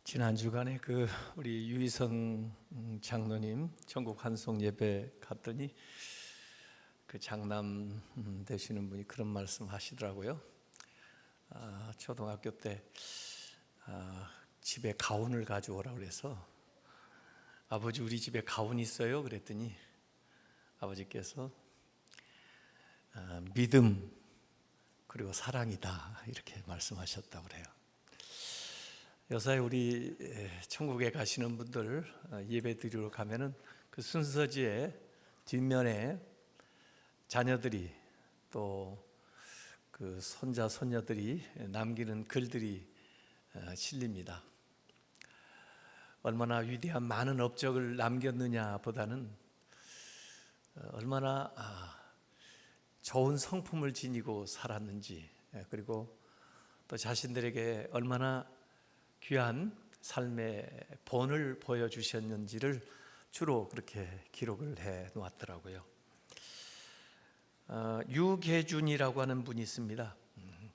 지난 주간에 우리 유희성 장로님 전국 환송 예배 갔더니 장남 되시는 분이 그런 말씀 하시더라고요. 초등학교 때 집에 가훈을 가져오라고 그래서 아버지 우리 집에 가훈 있어요? 그랬더니 아버지께서 믿음 그리고 사랑이다 이렇게 말씀하셨다고 그래요. 요사이 우리 천국에 가시는 분들 예배 드리러 가면은 그 순서지에 뒷면에 자녀들이 또 그 손자 손녀들이 남기는 글들이 실립니다. 얼마나 위대한 많은 업적을 남겼느냐 보다는 얼마나 좋은 성품을 지니고 살았는지, 그리고 또 자신들에게 얼마나 귀한 삶의 본을 보여주셨는지를 주로 그렇게 기록을 해 놓았더라고요. 유계준이라고 하는 분이 있습니다.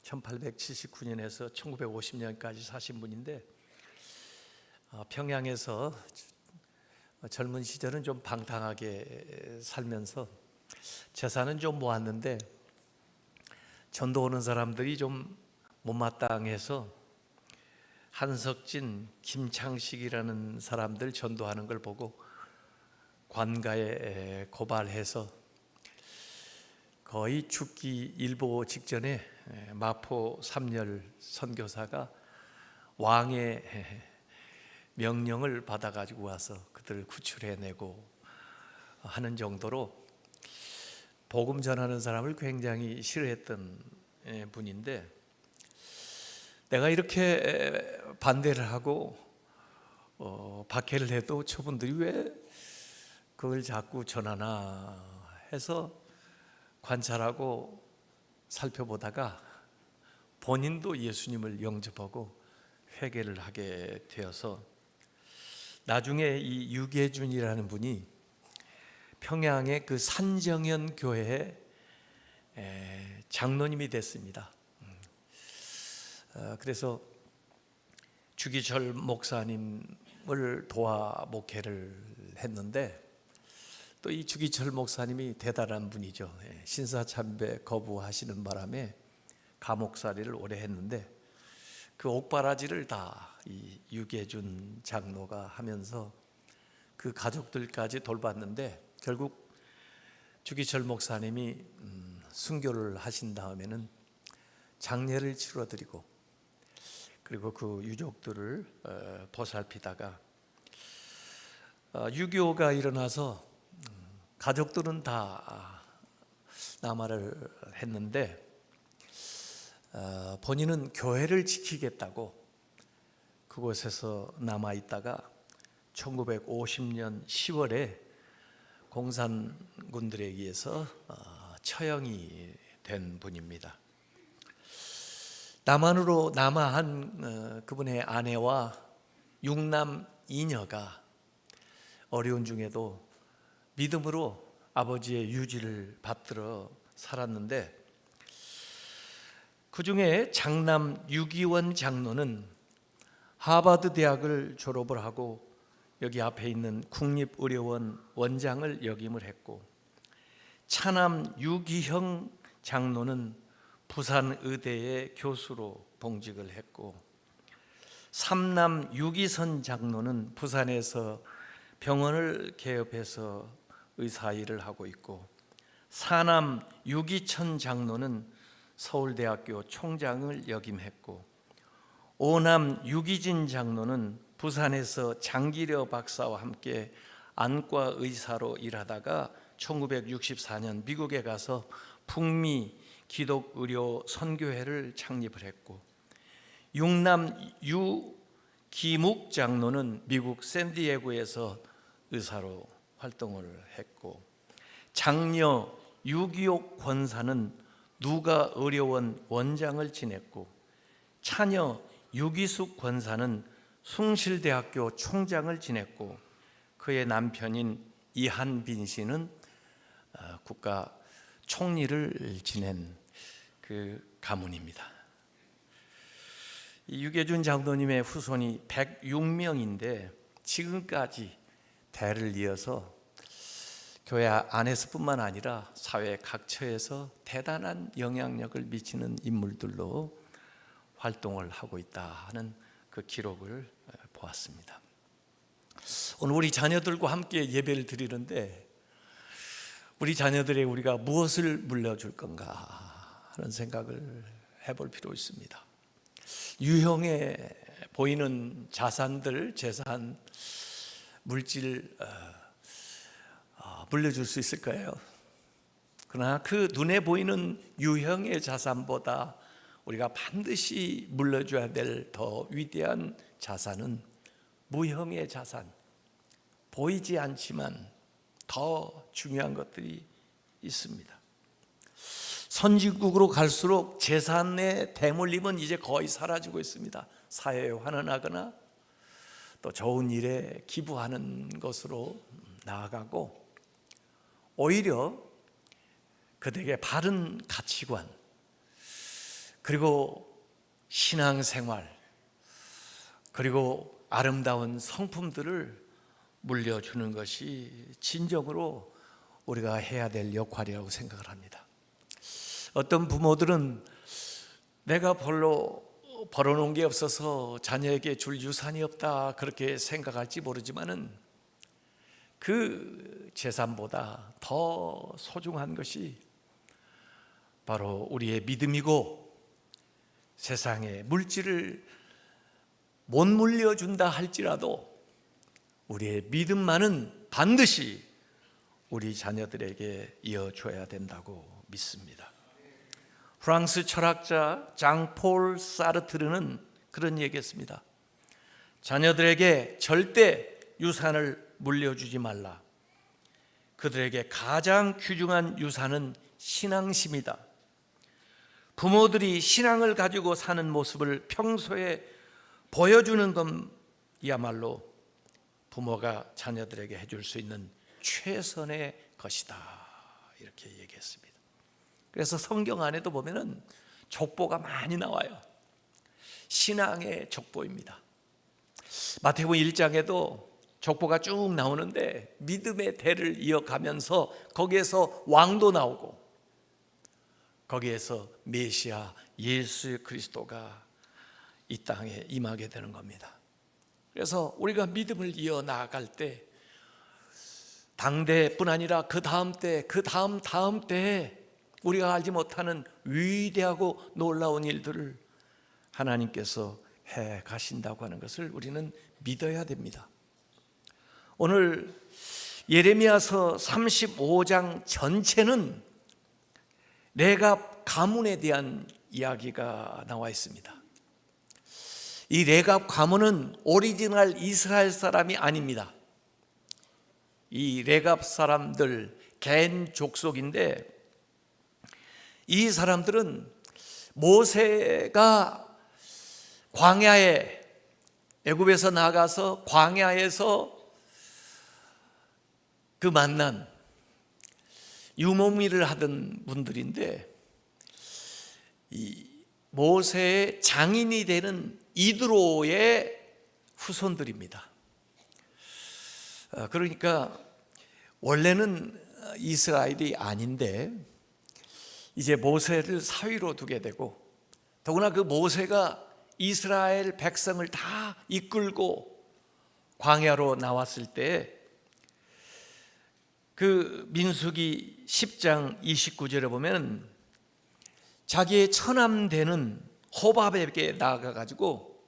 1879년에서 1950년까지 사신 분인데 평양에서 젊은 시절은 좀 방탕하게 살면서 재산은 좀 모았는데 전도 오는 사람들이 좀 못마땅해서 한석진, 김창식이라는 사람들 전도하는 걸 보고 관가에 고발해서 거의 죽기 일보 직전에 마포 삼열 선교사가 왕의 명령을 받아가지고 와서 그들을 구출해내고 하는 정도로 복음 전하는 사람을 굉장히 싫어했던 분인데, 내가 이렇게 반대를 하고 박해를 해도 저분들이 왜 그걸 자꾸 전하나 해서 관찰하고 살펴보다가 본인도 예수님을 영접하고 회개를 하게 되어서 나중에 이 유계준이라는 분이 평양의 그 산정현 교회의 장로님이 됐습니다. 그래서 주기철 목사님을 도와 목회를 했는데, 또 이 주기철 목사님이 대단한 분이죠. 신사참배 거부하시는 바람에 감옥살이를 오래 했는데 그 옥바라지를 다 이 유계준 장로가 하면서 그 가족들까지 돌봤는데, 결국 주기철 목사님이 순교를 하신 다음에는 장례를 치러드리고 그리고 그 유족들을 보살피다가 6.25가 일어나서 가족들은 다 남하를 했는데 본인은 교회를 지키겠다고 그곳에서 남아있다가 1950년 10월에 공산군들에 의해서 처형이 된 분입니다. 남한으로 남아한 그분의 아내와 6남 2녀가 어려운 중에도 믿음으로 아버지의 유지를 받들어 살았는데, 그 중에 장남 유기원 장로는 하버드 대학을 졸업을 하고 여기 앞에 있는 국립의료원 원장을 역임을 했고, 차남 유기형 장로는 부산의대의 교수로 봉직을 했고, 삼남 유기선 장로는 부산에서 병원을 개업해서 의사 일을 하고 있고, 사남 유기천 장로는 서울대학교 총장을 역임했고, 오남 유기진 장로는 부산에서 장기려 박사와 함께 안과 의사로 일하다가 1964년 미국에 가서 북미 기독의료 선교회를 창립을 했고, 육남 유기묵 장로는 미국 샌디에고에서 의사로 활동을 했고, 장녀 유기옥 권사는 누가의료원 원장을 지냈고, 차녀 유기숙 권사는 숭실대학교 총장을 지냈고, 그의 남편인 이한빈 씨는 국가 총리를 지낸 그 가문입니다. 유계준 장로님의 후손이 106명인데 지금까지 대를 이어서 교회 안에서뿐만 아니라 사회 각처에서 대단한 영향력을 미치는 인물들로 활동을 하고 있다 하는 그 기록을 보았습니다. 오늘 우리 자녀들과 함께 예배를 드리는데 우리 자녀들에게 우리가 무엇을 물려줄 건가 하는 생각을 해볼 필요 있습니다. 유형에 보이는 자산들, 재산, 물질 물려줄 수 있을까요? 그러나 그 눈에 보이는 유형의 자산보다 우리가 반드시 물려줘야 될 더 위대한 자산은 무형의 자산, 보이지 않지만 더 중요한 것들이 있습니다. 선진국으로 갈수록 재산의 대물림은 이제 거의 사라지고 있습니다. 사회에 환원하거나 또 좋은 일에 기부하는 것으로 나아가고 오히려 그들에게 바른 가치관 그리고 신앙생활 그리고 아름다운 성품들을 물려주는 것이 진정으로 우리가 해야 될 역할이라고 생각을 합니다. 어떤 부모들은 내가 별로 벌어놓은 게 없어서 자녀에게 줄 유산이 없다 그렇게 생각할지 모르지만은 그 재산보다 더 소중한 것이 바로 우리의 믿음이고 세상에 물질을 못 물려준다 할지라도 우리의 믿음만은 반드시 우리 자녀들에게 이어줘야 된다고 믿습니다. 프랑스 철학자 장폴 사르트르는 그런 얘기했습니다. 자녀들에게 절대 유산을 물려주지 말라. 그들에게 가장 귀중한 유산은 신앙심이다. 부모들이 신앙을 가지고 사는 모습을 평소에 보여주는 것이야말로 부모가 자녀들에게 해줄 수 있는 최선의 것이다 이렇게 얘기했습니다. 그래서 성경 안에도 보면은 족보가 많이 나와요. 신앙의 족보입니다. 마태복음 1장에도 족보가 쭉 나오는데 믿음의 대를 이어가면서 거기에서 왕도 나오고 거기에서 메시아 예수 그리스도가 이 땅에 임하게 되는 겁니다. 그래서 우리가 믿음을 이어나갈 때 당대뿐 아니라 그 다음 때, 그 다음 때에 우리가 알지 못하는 위대하고 놀라운 일들을 하나님께서 해 가신다고 하는 것을 우리는 믿어야 됩니다. 오늘 예레미야서 35장 전체는 레갑 가문에 대한 이야기가 나와 있습니다. 이 레갑 가문은 오리지널 이스라엘 사람이 아닙니다. 이 레갑 사람들 겐 족속인데 이 사람들은 모세가 광야에 애굽에서 나가서 광야에서 그 만난 유목민을 하던 분들인데 이 모세의 장인이 되는 이드로의 후손들입니다. 그러니까 원래는 이스라엘이 아닌데 이제 모세를 사위로 두게 되고 더구나 그 모세가 이스라엘 백성을 다 이끌고 광야로 나왔을 때 그 민수기 10장 29절에 보면 자기의 처남되는 호밥에게 나아가가지고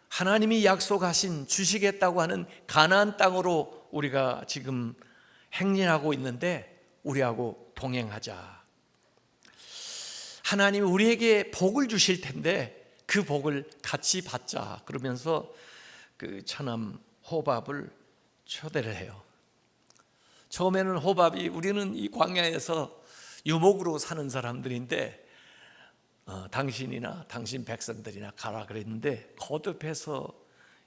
하나님이 약속하신 주시겠다고 하는 가나안 땅으로 우리가 지금 행진하고 있는데 우리하고 동행하자. 하나님이 우리에게 복을 주실 텐데 그 복을 같이 받자. 그러면서 그 처남 호밥을 초대를 해요. 처음에는 호밥이 우리는 이 광야에서 유목으로 사는 사람들인데 당신이나 당신 백성들이나 가라 그랬는데 거듭해서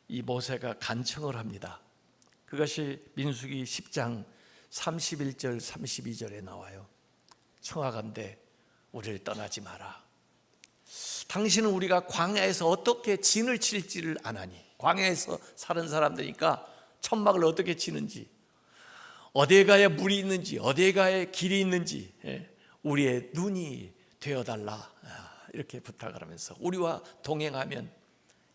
이 모세가 간청을 합니다. 그것이 민수기 10장 31절 32절에 나와요. 청하건대 우리를 떠나지 마라. 당신은 우리가 광야에서 어떻게 진을 칠지를 아나니. 광야에서 사는 사람들이니까 천막을 어떻게 치는지, 어디에 가야 물이 있는지, 어디에 가야 길이 있는지 우리의 눈이 되어달라, 이렇게 부탁을 하면서 우리와 동행하면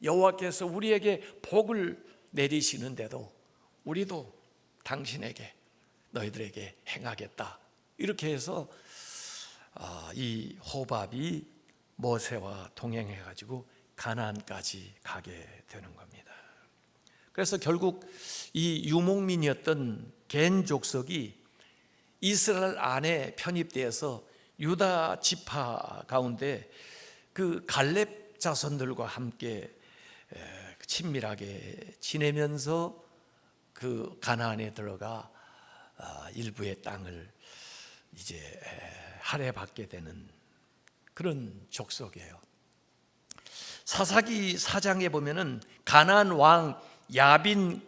여호와께서 우리에게 복을 내리시는데도 우리도 당신에게, 너희들에게 행하겠다, 이렇게 해서 이 호밥이 모세와 동행해 가지고 가나안까지 가게 되는 겁니다. 그래서 결국 이 유목민이었던 겐 족속이 이스라엘 안에 편입되어서 유다 지파 가운데 그 갈렙 자손들과 함께 친밀하게 지내면서 그 가나안에 들어가 일부의 땅을 이제 할애받게 되는 그런 족속이에요. 사사기 4장에 보면은 가나안 왕 야빈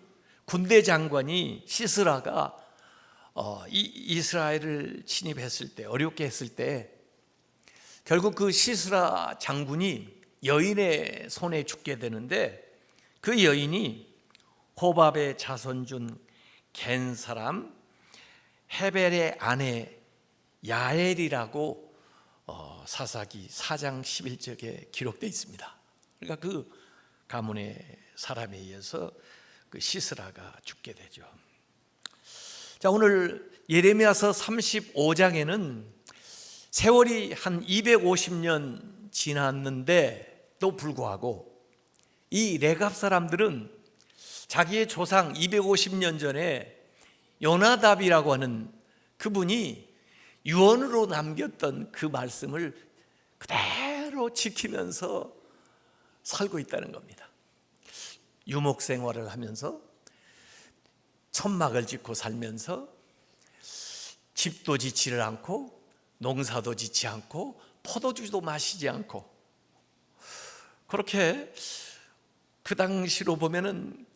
군대 장관이 시스라가 이스라엘을 침입했을 때, 어렵게 했을 때 결국 그 시스라 장군이 여인의 손에 죽게 되는데, 그 여인이 호밥의 자손 중 겐 사람 헤벨의 아내 야엘이라고 사사기 4장 11절에 기록되어 있습니다. 그러니까 그 가문의 사람에 의해서 그 시스라가 죽게 되죠. 자, 오늘 예레미야서 35장에는 세월이 한 250년 지났는데도 불구하고 이 레갑 사람들은 자기의 조상 250년 전에 요나답이라고 하는 그분이 유언으로 남겼던 그 말씀을 그대로 지키면서 살고 있다는 겁니다. 유목 생활을 하면서 천막을 짓고 살면서 집도 짓지를 않고 농사도 짓지 않고 포도주도 마시지 않고, 그렇게 그 당시로 보면은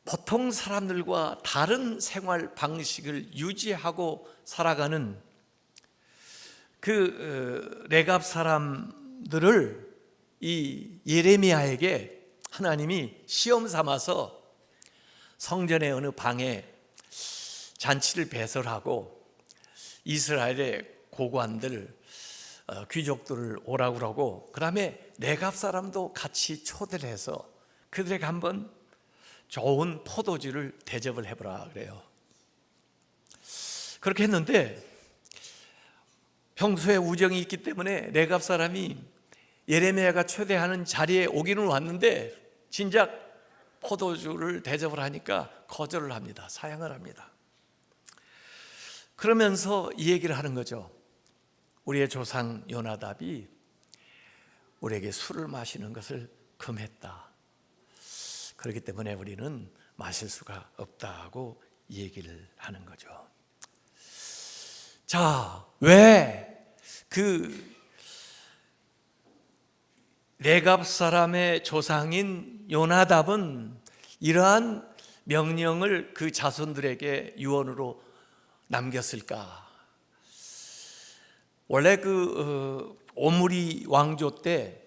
보통 사람들과 다른 생활 방식을 유지하고 살아가는 그 레갑 사람들을 이 예레미야에게 하나님이 시험 삼아서 성전의 어느 방에 잔치를 배설하고 이스라엘의 고관들, 귀족들을 오라고 하고, 그 다음에 레갑 사람도 같이 초대를 해서 그들에게 한번 좋은 포도주를 대접을 해보라 그래요. 그렇게 했는데 평소에 우정이 있기 때문에 레갑 사람이 예레미야가 초대하는 자리에 오기는 왔는데 진작 포도주를 대접을 하니까 거절을 합니다. 사양을 합니다. 그러면서 이 얘기를 하는 거죠. 우리의 조상 요나답이 우리에게 술을 마시는 것을 금했다. 그렇기 때문에 우리는 마실 수가 없다고 얘기를 하는 거죠. 자, 왜 그 레갑 사람의 조상인 요나답은 이러한 명령을 그 자손들에게 유언으로 남겼을까? 원래 그 오므리 왕조 때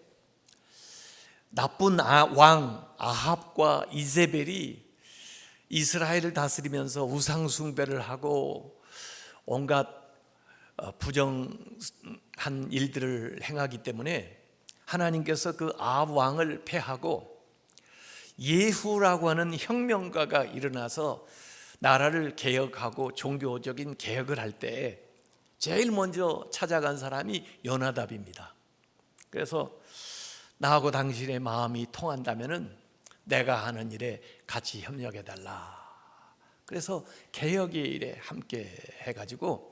나쁜 왕 아합과 이세벨이 이스라엘을 다스리면서 우상 숭배를 하고 온갖 부정한 일들을 행하기 때문에 하나님께서 그 아합 왕을 패하고 예후라고 하는 혁명가가 일어나서 나라를 개혁하고 종교적인 개혁을 할 때 제일 먼저 찾아간 사람이 요나답입니다. 그래서 나하고 당신의 마음이 통한다면은 내가 하는 일에 같이 협력해 달라. 그래서 개혁의 일에 함께 해가지고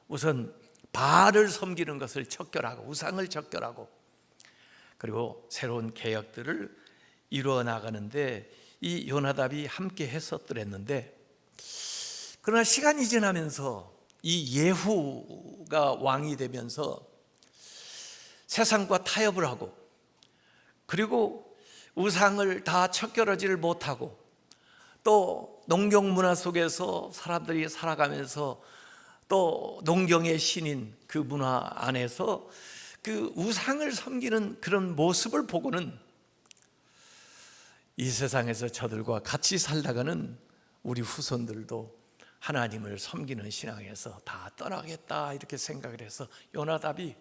우선 바알을 섬기는 것을 척결하고 우상을 척결하고 그리고 새로운 개혁들을 이루어 나가는데 이 요나답이 함께 했었더랬는데, 그러나 시간이 지나면서 이 예후가 왕이 되면서 세상과 타협을 하고 그리고 우상을 다 척결하지를 못하고 또 농경 문화 속에서 사람들이 살아가면서 또 농경의 신인 그 문화 안에서 그 우상을 섬기는 그런 모습을 보고는 이 세상에서 저들과 같이 살다가는 우리 후손들도 하나님을 섬기는 신앙에서 다 떠나겠다 이렇게 생각을 해서 요나답이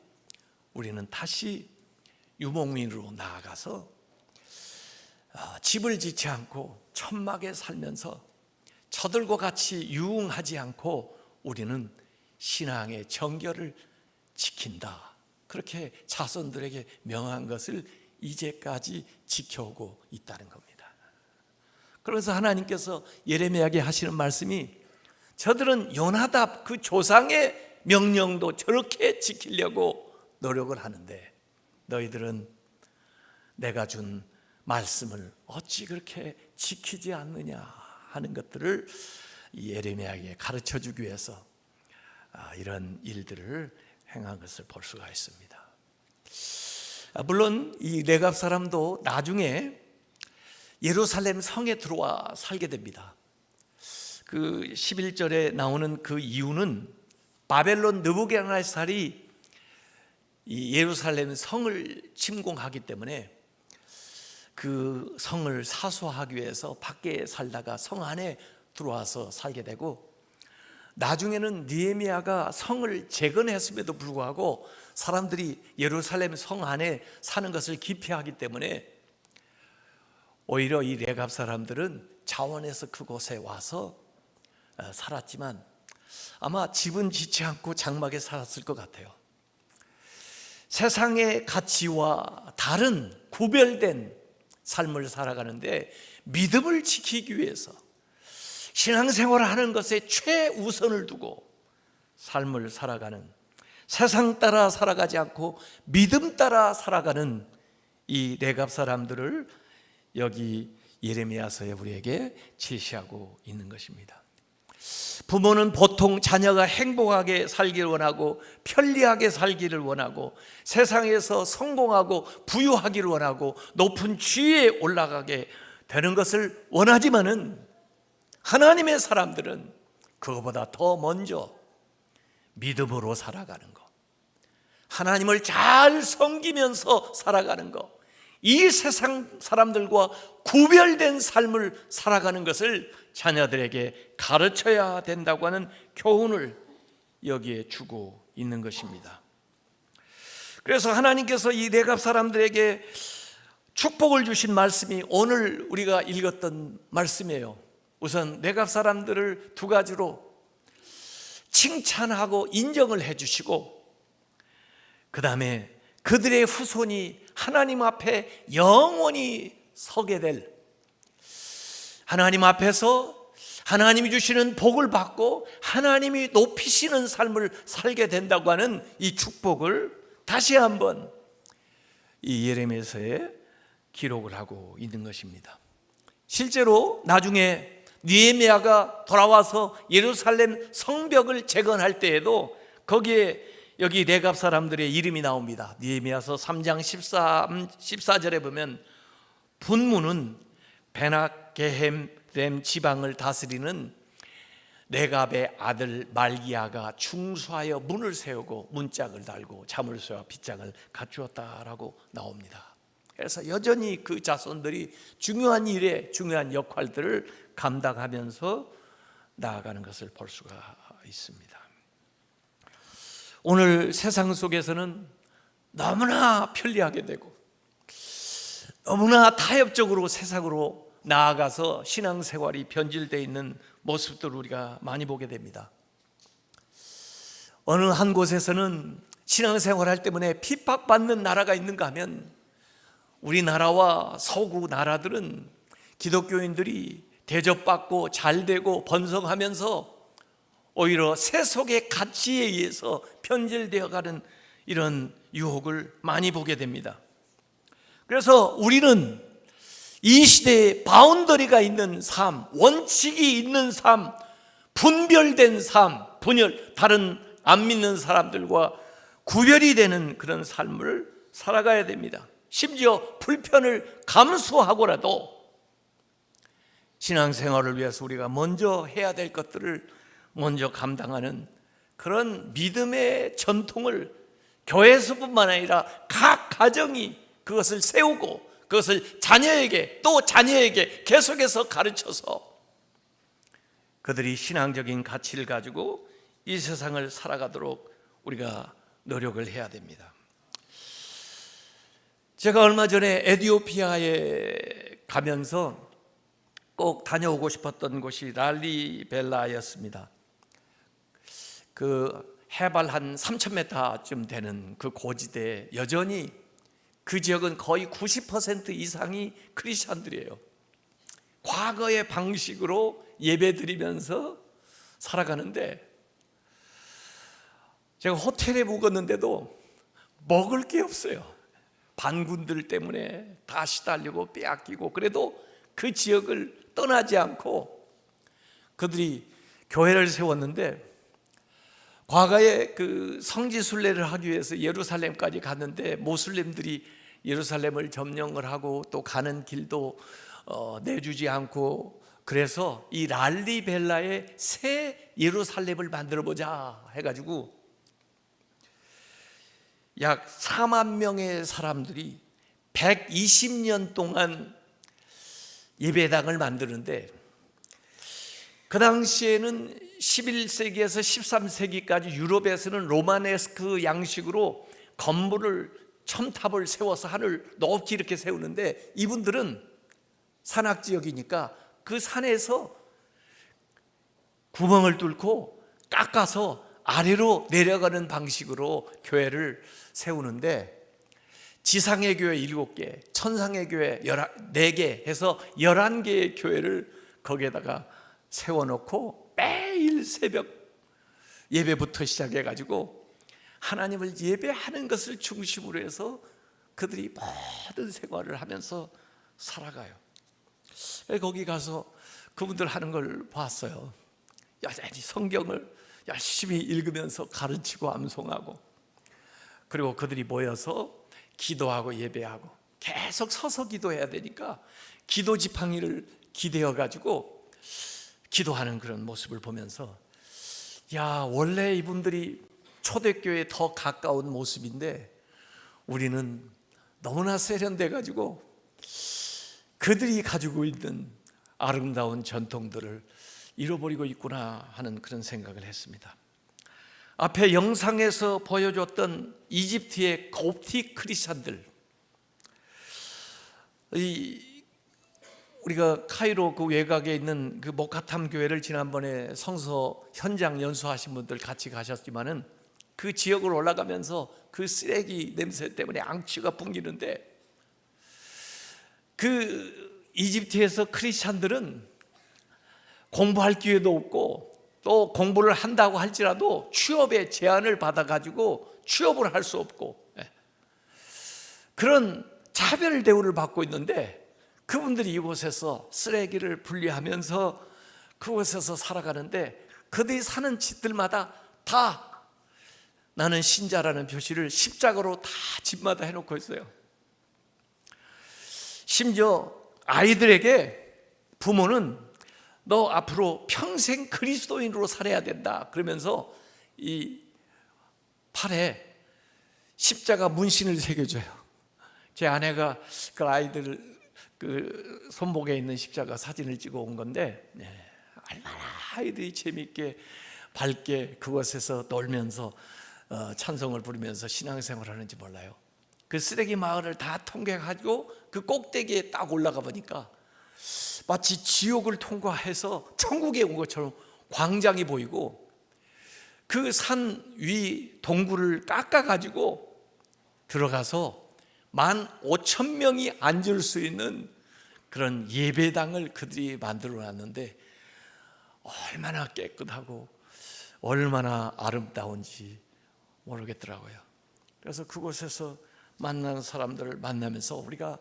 우리는 다시 유목민으로 나아가서 집을 짓지 않고 천막에 살면서 저들과 같이 유흥하지 않고 우리는 신앙의 정결을 지킨다, 그렇게 자손들에게 명한 것을 이제까지 지켜오고 있다는 겁니다. 그래서 하나님께서 예레미야에게 하시는 말씀이, 저들은 요나답 그 조상의 명령도 저렇게 지키려고 노력을 하는데 너희들은 내가 준 말씀을 어찌 그렇게 지키지 않느냐 하는 것들을 예레미야에게 가르쳐주기 위해서 이런 일들을 행한 것을 볼 수가 있습니다. 물론 이 레갑 사람도 나중에 예루살렘 성에 들어와 살게 됩니다. 그 11절에 나오는 그 이유는 바벨론 느부갓네살이 이 예루살렘 성을 침공하기 때문에 그 성을 사수하기 위해서 밖에 살다가 성 안에 들어와서 살게 되고, 나중에는 느헤미야가 성을 재건했음에도 불구하고 사람들이 예루살렘 성 안에 사는 것을 기피하기 때문에 오히려 이 레갑 사람들은 자원해서 그곳에 와서 살았지만 아마 집은 짓지 않고 장막에 살았을 것 같아요. 세상의 가치와 다른 구별된 삶을 살아가는데 믿음을 지키기 위해서 신앙생활을 하는 것에 최우선을 두고 삶을 살아가는, 세상 따라 살아가지 않고 믿음 따라 살아가는 이 레갑 사람들을 여기 예레미야서에 우리에게 제시하고 있는 것입니다. 부모는 보통 자녀가 행복하게 살기를 원하고 편리하게 살기를 원하고 세상에서 성공하고 부유하기를 원하고 높은 지위에 올라가게 되는 것을 원하지만은 하나님의 사람들은 그거보다 더 먼저 믿음으로 살아가는 것, 하나님을 잘 섬기면서 살아가는 것, 이 세상 사람들과 구별된 삶을 살아가는 것을 자녀들에게 가르쳐야 된다고 하는 교훈을 여기에 주고 있는 것입니다. 그래서 하나님께서 이 레갑 사람들에게 축복을 주신 말씀이 오늘 우리가 읽었던 말씀이에요. 우선 레갑 사람들을 두 가지로 칭찬하고 인정을 해주시고, 그 다음에 그들의 후손이 하나님 앞에 영원히 서게 될, 하나님 앞에서 하나님이 주시는 복을 받고 하나님이 높이시는 삶을 살게 된다고 하는 이 축복을 다시 한번 이 예레미야서에 기록을 하고 있는 것입니다. 실제로 나중에 느헤미야가 돌아와서 예루살렘 성벽을 재건할 때에도 거기에 여기 레갑 사람들의 이름이 나옵니다. 느헤미야서 3장 14절에 보면 분문은 베나게헴 지방을 다스리는 레갑의 아들 말기야가 중수하여 문을 세우고 문짝을 달고 자물쇠와 빗장을 갖추었다라고 나옵니다. 그래서 여전히 그 자손들이 중요한 일에 중요한 역할들을 감당하면서 나아가는 것을 볼 수가 있습니다. 오늘 세상 속에서는 너무나 편리하게 되고 너무나 타협적으로 세상으로 나아가서 신앙생활이 변질되어 있는 모습들을 우리가 많이 보게 됩니다. 어느 한 곳에서는 신앙생활할 때문에 핍박받는 나라가 있는가 하면 우리나라와 서구 나라들은 기독교인들이 대접받고 잘되고 번성하면서 오히려 세속의 가치에 의해서 편질되어가는 이런 유혹을 많이 보게 됩니다. 그래서 우리는 이 시대에 바운더리가 있는 삶, 원칙이 있는 삶, 분별된 삶, 다른 안 믿는 사람들과 구별이 되는 그런 삶을 살아가야 됩니다. 심지어 불편을 감수하고라도 신앙생활을 위해서 우리가 먼저 해야 될 것들을 먼저 감당하는 그런 믿음의 전통을 교회에서뿐만 아니라 각 가정이 그것을 세우고 그것을 자녀에게 또 자녀에게 계속해서 가르쳐서 그들이 신앙적인 가치를 가지고 이 세상을 살아가도록 우리가 노력을 해야 됩니다. 제가 얼마 전에 에티오피아에 가면서 꼭 다녀오고 싶었던 곳이 랄리벨라였습니다. 그 해발 한 3,000m쯤 되는 그 고지대에 여전히 그 지역은 거의 90% 이상이 크리스찬들이에요. 과거의 방식으로 예배드리면서 살아가는데 제가 호텔에 묵었는데도 먹을 게 없어요. 반군들 때문에 다 시달리고 빼앗기고, 그래도 그 지역을 떠나지 않고 그들이 교회를 세웠는데, 과거에 그 성지 순례를 하기 위해서 예루살렘까지 갔는데 모슬림들이 예루살렘을 점령을 하고 또 가는 길도 내주지 않고, 그래서 이 랄리벨라에 새 예루살렘을 만들어 보자 해가지고 약 4만 명의 사람들이 120년 동안 예배당을 만드는데, 그 당시에는 11세기에서 13세기까지 유럽에서는 로마네스크 양식으로 건물을 첨탑을 세워서 하늘 높이 이렇게 세우는데, 이분들은 산악지역이니까 그 산에서 구멍을 뚫고 깎아서 아래로 내려가는 방식으로 교회를 세우는데, 지상의 교회 7개, 천상의 교회 4개 해서 11개의 교회를 거기에다가 세워놓고 매일 새벽 예배부터 시작해가지고 하나님을 예배하는 것을 중심으로 해서 그들이 모든 생활을 하면서 살아가요. 거기 가서 그분들 하는 걸 봤어요. 여전히 성경을 열심히 읽으면서 가르치고 암송하고, 그리고 그들이 모여서 기도하고 예배하고, 계속 서서 기도해야 되니까 기도 지팡이를 기대어 가지고 기도하는 그런 모습을 보면서, 야, 원래 이분들이 초대교회에 더 가까운 모습인데 우리는 너무나 세련돼 가지고 그들이 가지고 있는 아름다운 전통들을 잃어버리고 있구나 하는 그런 생각을 했습니다. 앞에 영상에서 보여줬던 이집트의 곱틱 크리스찬들, 우리가 카이로 그 외곽에 있는 그 모카탐 교회를 지난번에 성서 현장 연수하신 분들 같이 가셨지만은, 그 지역을 올라가면서 그 쓰레기 냄새 때문에 앙취가 풍기는데, 그 이집트에서 크리스찬들은 공부할 기회도 없고, 또 공부를 한다고 할지라도 취업에 제한을 받아가지고 취업을 할 수 없고, 그런 차별 대우를 받고 있는데, 그분들이 이곳에서 쓰레기를 분리하면서 그곳에서 살아가는데, 그들이 사는 집들마다 다 나는 신자라는 표시를 십자가로 다 집마다 해놓고 있어요. 심지어 아이들에게 부모는 너 앞으로 평생 그리스도인으로 살아야 된다 그러면서 이 팔에 십자가 문신을 새겨줘요. 제 아내가 그 아이들 그 손목에 있는 십자가 사진을 찍어 온 건데, 얼마나 아이들이 재미있게 밝게 그곳에서 놀면서 찬송을 부르면서 신앙생활을 하는지 몰라요. 그 쓰레기 마을을 다 통과하고 그 꼭대기에 딱 올라가 보니까 마치 지옥을 통과해서 천국에 온 것처럼 광장이 보이고, 그 산 위 동굴을 깎아가지고 들어가서 15,000명이 앉을 수 있는 그런 예배당을 그들이 만들어 놨는데, 얼마나 깨끗하고 얼마나 아름다운지 모르겠더라고요. 그래서 그곳에서 만나는 사람들을 만나면서 우리가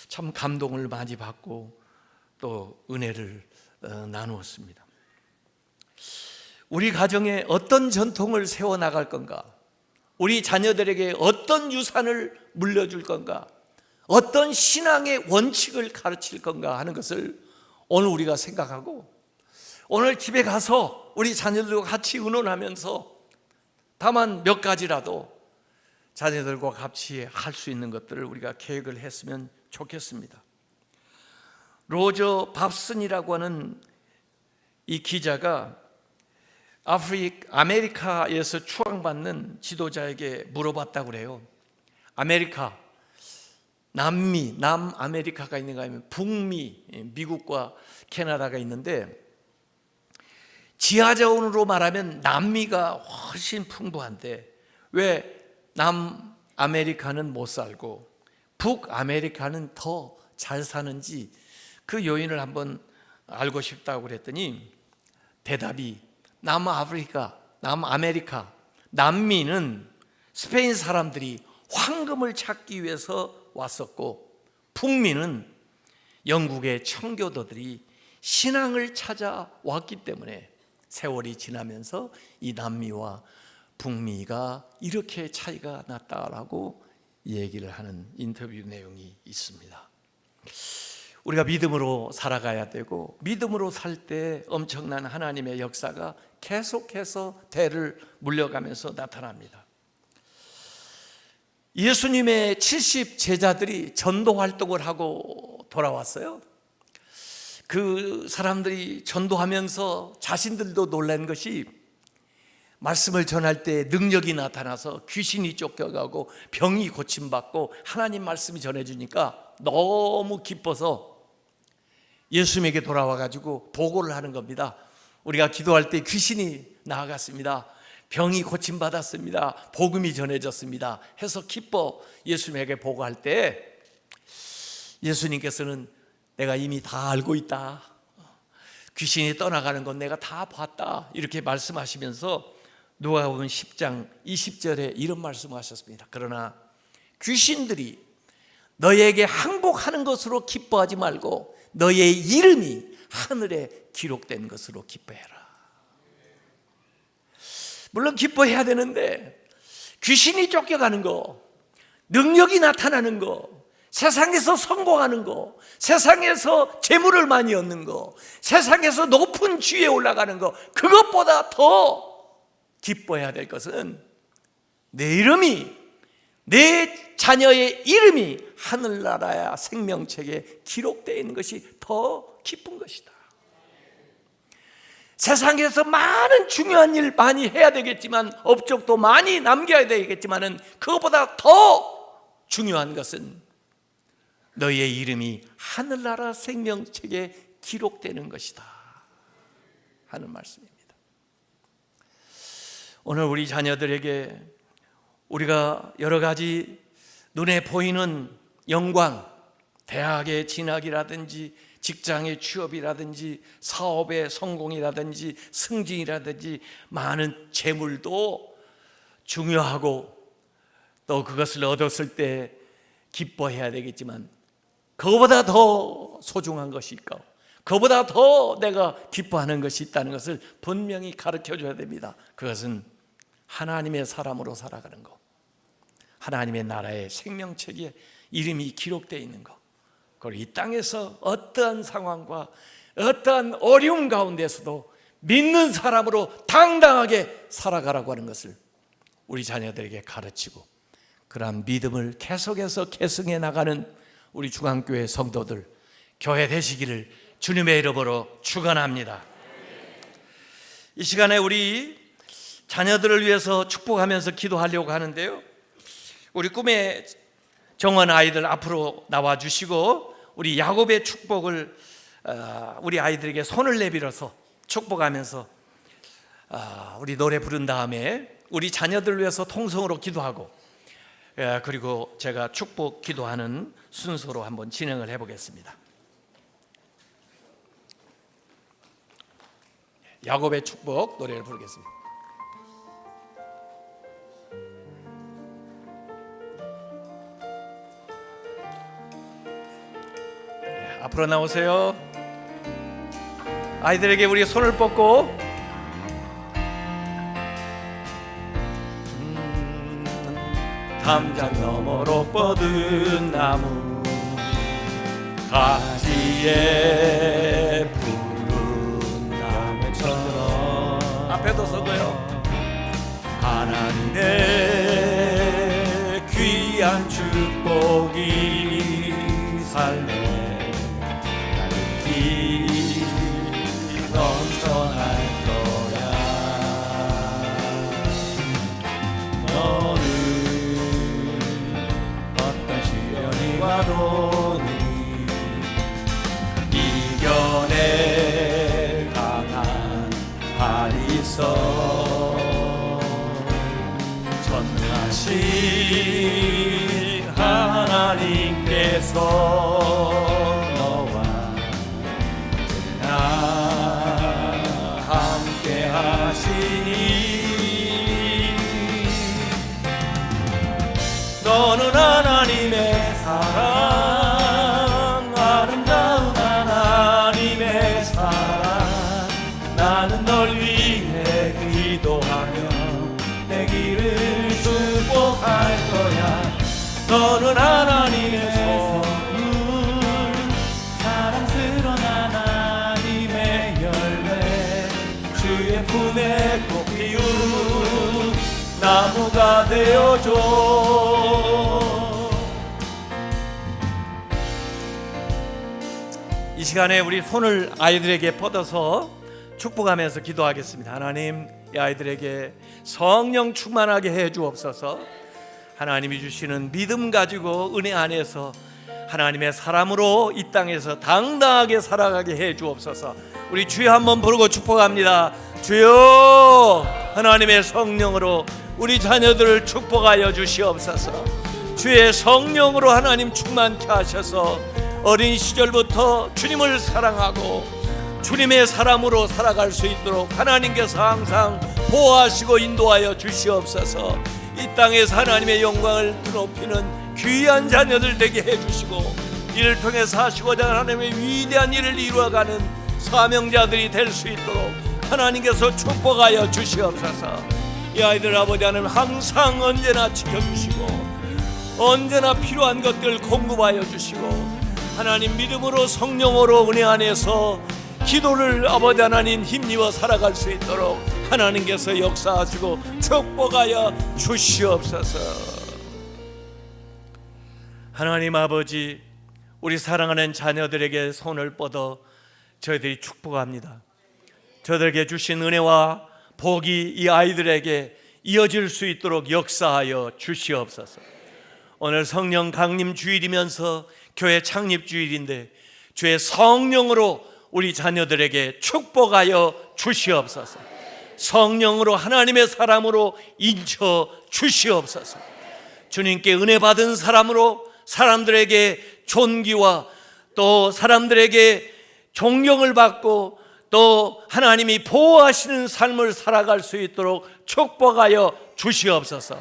참 감동을 많이 받고 또 은혜를 나누었습니다. 우리 가정에 어떤 전통을 세워나갈 건가? 우리 자녀들에게 어떤 유산을 물려줄 건가? 어떤 신앙의 원칙을 가르칠 건가 하는 것을 오늘 우리가 생각하고, 오늘 집에 가서 우리 자녀들과 같이 의논하면서 다만 몇 가지라도 자녀들과 같이 할 수 있는 것들을 우리가 계획을 했으면 좋겠습니다. 로저 밥슨이라고 하는 이 기자가 아메리카에서 추앙받는 지도자에게 물어봤다고 그래요. 아메리카, 남미, 남아메리카가 있는가 하면 북미, 미국과 캐나다가 있는데 지하자원으로 말하면 남미가 훨씬 풍부한데 왜 남아메리카는 못 살고 북아메리카는 더 잘 사는지 그 요인을 한번 알고 싶다고 그랬더니 대답이 남아메리카, 남미는 스페인 사람들이 황금을 찾기 위해서 왔었고 북미는 영국의 청교도들이 신앙을 찾아 왔기 때문에 세월이 지나면서 이 남미와 북미가 이렇게 차이가 났다라고 얘기를 하는 인터뷰 내용이 있습니다. 우리가 믿음으로 살아가야 되고 믿음으로 살 때 엄청난 하나님의 역사가 계속해서 대를 물려가면서 나타납니다. 예수님의 70 제자들이 전도 활동을 하고 돌아왔어요. 그 사람들이 전도하면서 자신들도 놀란 것이 말씀을 전할 때 능력이 나타나서 귀신이 쫓겨가고 병이 고침받고 하나님 말씀이 전해주니까 너무 기뻐서 예수님에게 돌아와가지고 보고를 하는 겁니다. 우리가 기도할 때 귀신이 나아갔습니다. 병이 고침받았습니다. 복음이 전해졌습니다. 해서 기뻐 예수님에게 보고할 때 예수님께서는 내가 이미 다 알고 있다. 귀신이 떠나가는 건 내가 다 봤다. 이렇게 말씀하시면서 누가복음 10장 20절에 이런 말씀하셨습니다. 그러나 귀신들이 너희에게 항복하는 것으로 기뻐하지 말고 너희의 이름이 하늘에 기록된 것으로 기뻐해라. 물론 기뻐해야 되는데 귀신이 쫓겨가는 거, 능력이 나타나는 거, 세상에서 성공하는 거, 세상에서 재물을 많이 얻는 거, 세상에서 높은 지위에 올라가는 거, 그것보다 더 기뻐해야 될 것은 내 이름이, 내 자녀의 이름이 하늘나라야 생명책에 기록되어 있는 것이 더 기쁜 것이다. 세상에서 많은 중요한 일 많이 해야 되겠지만, 업적도 많이 남겨야 되겠지만은 그것보다 더 중요한 것은 너희의 이름이 하늘나라 생명책에 기록되는 것이다 하는 말씀입니다. 오늘 우리 자녀들에게 우리가 여러 가지 눈에 보이는 영광, 대학의 진학이라든지 직장의 취업이라든지 사업의 성공이라든지 승진이라든지 많은 재물도 중요하고 또 그것을 얻었을 때 기뻐해야 되겠지만 그거보다 더 소중한 것이 있고 그거보다 더 내가 기뻐하는 것이 있다는 것을 분명히 가르쳐줘야 됩니다. 그것은 하나님의 사람으로 살아가는 것, 하나님의 나라의 생명책에 이름이 기록되어 있는 것, 그리고 이 땅에서 어떠한 상황과 어떠한 어려움 가운데서도 믿는 사람으로 당당하게 살아가라고 하는 것을 우리 자녀들에게 가르치고 그러한 믿음을 계속해서 계승해 나가는 우리 중앙교회 성도들 교회 되시기를 주님의 이름으로 축원합니다. 이 시간에 우리 자녀들을 위해서 축복하면서 기도하려고 하는데요, 우리 꿈의 정원 아이들 앞으로 나와주시고 우리 야곱의 축복을 우리 아이들에게 손을 내밀어서 축복하면서 우리 노래 부른 다음에 우리 자녀들을 위해서 통성으로 기도하고 그리고 제가 축복 기도하는 순서로 한번 진행을 해보겠습니다. 야곱의 축복 노래를 부르겠습니다. 앞으로 나오세요. 아이들에게 우리 손을 뻗고 담장 너머로 뻗은 나무 가지에 푸른 나무처럼 앞에도 서고요. 하나님의 전능하신 하나님께서 너와 나 함께 하시니 너는 하나님의 사랑, 아름다운 하나님의 사랑. 나는 널 위해 기도하며 내 길을 축복할 거야. 너는 하나님의 선물, 사랑스러운 하나님의 열매, 주의 품에 꽃 피운 나무가 되어줘. 이 시간에 우리 손을 아이들에게 뻗어서 축복하면서 기도하겠습니다. 하나님, 이 아이들에게 성령 충만하게 해 주옵소서. 하나님이 주시는 믿음 가지고 은혜 안에서 하나님의 사람으로 이 땅에서 당당하게 살아가게 해 주옵소서. 우리 주여 한번 부르고 축복합니다. 주여, 하나님의 성령으로 우리 자녀들을 축복하여 주시옵소서. 주의 성령으로 하나님 충만케 하셔서 어린 시절부터 주님을 사랑하고 주님의 사람으로 살아갈 수 있도록 하나님께서 항상 보호하시고 인도하여 주시옵소서. 이 땅에서 하나님의 영광을 드높이는 귀한 자녀들 되게 해주시고 이를 통해서 하시고자 하나님의 위대한 일을 이루어가는 사명자들이 될 수 있도록 하나님께서 축복하여 주시옵소서. 이 아이들 아버지 하나님 항상 언제나 지켜주시고 언제나 필요한 것들 공급하여 주시고 하나님 믿음으로 성령으로 은혜 안에서 기도를 아버지 하나님 힘입어 살아갈 수 있도록 하나님께서 역사하시고 축복하여 주시옵소서. 하나님 아버지, 우리 사랑하는 자녀들에게 손을 뻗어 저희들이 축복합니다. 저들에게 주신 은혜와 복이 이 아이들에게 이어질 수 있도록 역사하여 주시옵소서. 오늘 성령 강림 주일이면서 교회 창립 주일인데 주의 성령으로 우리 자녀들에게 축복하여 주시옵소서. 성령으로 하나님의 사람으로 인쳐 주시옵소서. 주님께 은혜 받은 사람으로 사람들에게 존귀와 또 사람들에게 존경을 받고 또 하나님이 보호하시는 삶을 살아갈 수 있도록 축복하여 주시옵소서.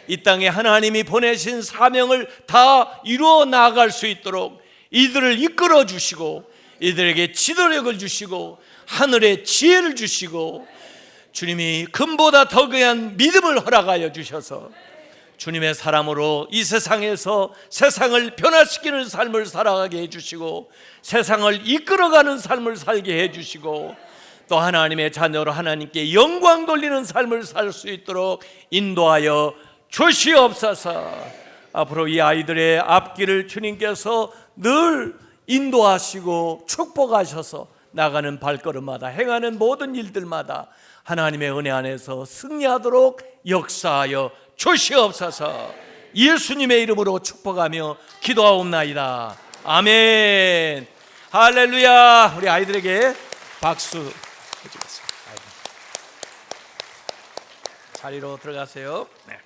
이 땅에 하나님이 보내신 사명을 다 이루어 나아갈 수 있도록 이들을 이끌어 주시고 이들에게 지도력을 주시고 하늘의 지혜를 주시고 주님이 금보다 더 귀한 믿음을 허락하여 주셔서 주님의 사람으로 이 세상에서 세상을 변화시키는 삶을 살아가게 해주시고 세상을 이끌어가는 삶을 살게 해주시고 또 하나님의 자녀로 하나님께 영광 돌리는 삶을 살 수 있도록 인도하여 주시옵소서. 앞으로 이 아이들의 앞길을 주님께서 늘 인도하시고 축복하셔서 나가는 발걸음마다 행하는 모든 일들마다 하나님의 은혜 안에서 승리하도록 역사하여 주시옵소서. 예수님의 이름으로 축복하며 기도하옵나이다. 아멘. 할렐루야. 우리 아이들에게 박수 해주겠습니다. 자리로 들어가세요. 네.